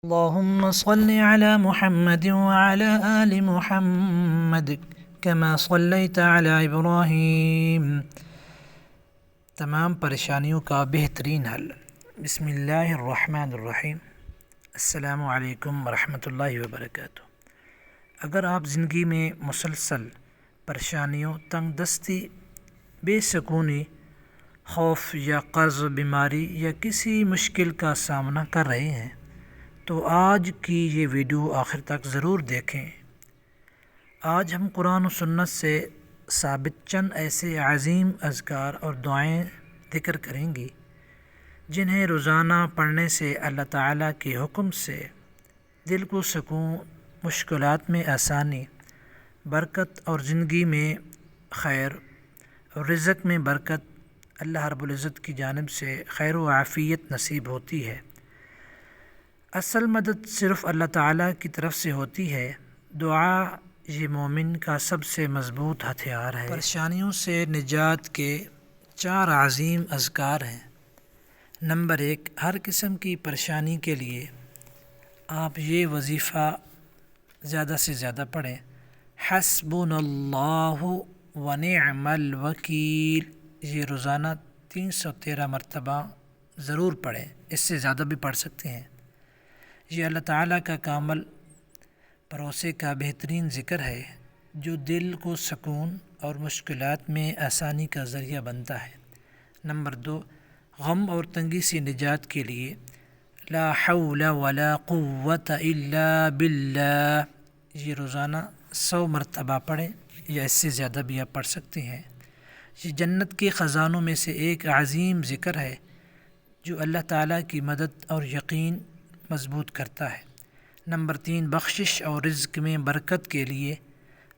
اللهم صل على محمد وعلى آل محمد كما صليت على ابراہیم۔ تمام پریشانیوں کا بہترین حل۔ بسم اللہ الرحمن الرحیم۔ السلام علیکم ورحمۃ اللہ وبرکاتہ۔ اگر آپ زندگی میں مسلسل پریشانیوں، تنگ دستی، بے سکونی، خوف یا قرض، بیماری یا کسی مشکل کا سامنا کر رہے ہیں تو آج کی یہ ویڈیو آخر تک ضرور دیکھیں۔ آج ہم قرآن و سنت سے ثابت چند ایسے عظیم اذکار اور دعائیں ذکر کریں گی جنہیں روزانہ پڑھنے سے اللہ تعالیٰ کے حکم سے دل کو سکون، مشکلات میں آسانی، برکت اور زندگی میں خیر اور رزق میں برکت اللہ رب العزت کی جانب سے خیر و عافیت نصیب ہوتی ہے۔ اصل مدد صرف اللہ تعالیٰ کی طرف سے ہوتی ہے۔ دعا یہ مومن کا سب سے مضبوط ہتھیار ہے۔ پریشانیوں سے نجات کے 4 عظیم اذکار ہیں۔ نمبر 1، ہر قسم کی پریشانی کے لیے آپ یہ وظیفہ زیادہ سے زیادہ پڑھیں۔ حسبنا اللہ ونعم الوکیل، یہ روزانہ 313 مرتبہ ضرور پڑھیں، اس سے زیادہ بھی پڑھ سکتے ہیں۔ یہ اللہ تعالیٰ کا کامل بھروسے کا بہترین ذکر ہے جو دل کو سکون اور مشکلات میں آسانی کا ذریعہ بنتا ہے۔ نمبر 2، غم اور تنگی سے نجات کے لیے لا حول ولا قوة الا باللہ، یہ روزانہ 100 مرتبہ پڑھیں یا اس سے زیادہ بھی آپ پڑھ سکتے ہیں۔ یہ جنت کے خزانوں میں سے ایک عظیم ذکر ہے جو اللہ تعالیٰ کی مدد اور یقین مضبوط کرتا ہے۔ نمبر 3، بخشش اور رزق میں برکت کے لیے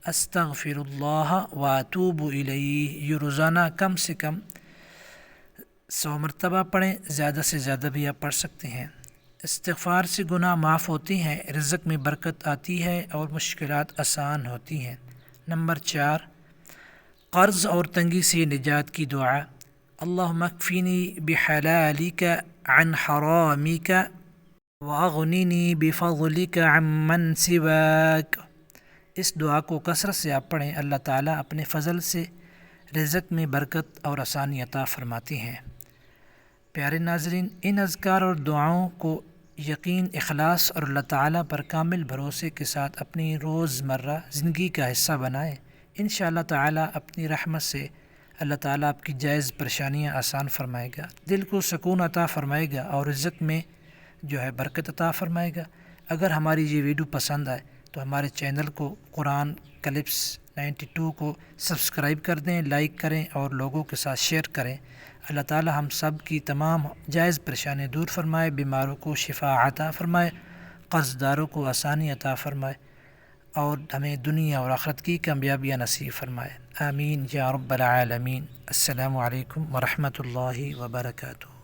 استغفر اللہ واتوب الیہ، یہ روزانہ کم سے کم 100 مرتبہ پڑھیں، زیادہ سے زیادہ بھی آپ پڑھ سکتے ہیں۔ استغفار سے گناہ معاف ہوتے ہیں، رزق میں برکت آتی ہے اور مشکلات آسان ہوتی ہیں۔ نمبر 4، قرض اور تنگی سے نجات کی دعا اللہم اکفینی بحلالک عن حرامک واغننی بفضلک عمن سواک، اس دعا کو کثرت سے آپ پڑھیں، اللہ تعالیٰ اپنے فضل سے رزق میں برکت اور آسانی عطا فرماتے ہیں۔ پیارے ناظرین، ان اذکار اور دعاؤں کو یقین، اخلاص اور اللہ تعالیٰ پر کامل بھروسے کے ساتھ اپنی روزمرہ زندگی کا حصہ بنائیں۔ انشاءاللہ تعالیٰ اپنی رحمت سے اللہ تعالیٰ آپ کی جائز پریشانیاں آسان فرمائے گا، دل کو سکون عطا فرمائے گا اور رزق میں جو ہے برکت عطا فرمائے گا۔ اگر ہماری یہ ویڈیو پسند آئے تو ہمارے چینل کو قرآن کلپس 92 کو سبسکرائب کر دیں، لائک کریں اور لوگوں کے ساتھ شیئر کریں۔ اللہ تعالی ہم سب کی تمام جائز پریشانیاں دور فرمائے، بیماروں کو شفا عطا فرمائے، قرض داروں کو آسانی عطا فرمائے اور ہمیں دنیا اور آخرت کی کامیابیاں نصیب فرمائے۔ آمین یا رب العالمین۔ السلام علیکم ورحمۃ اللہ وبرکاتہ۔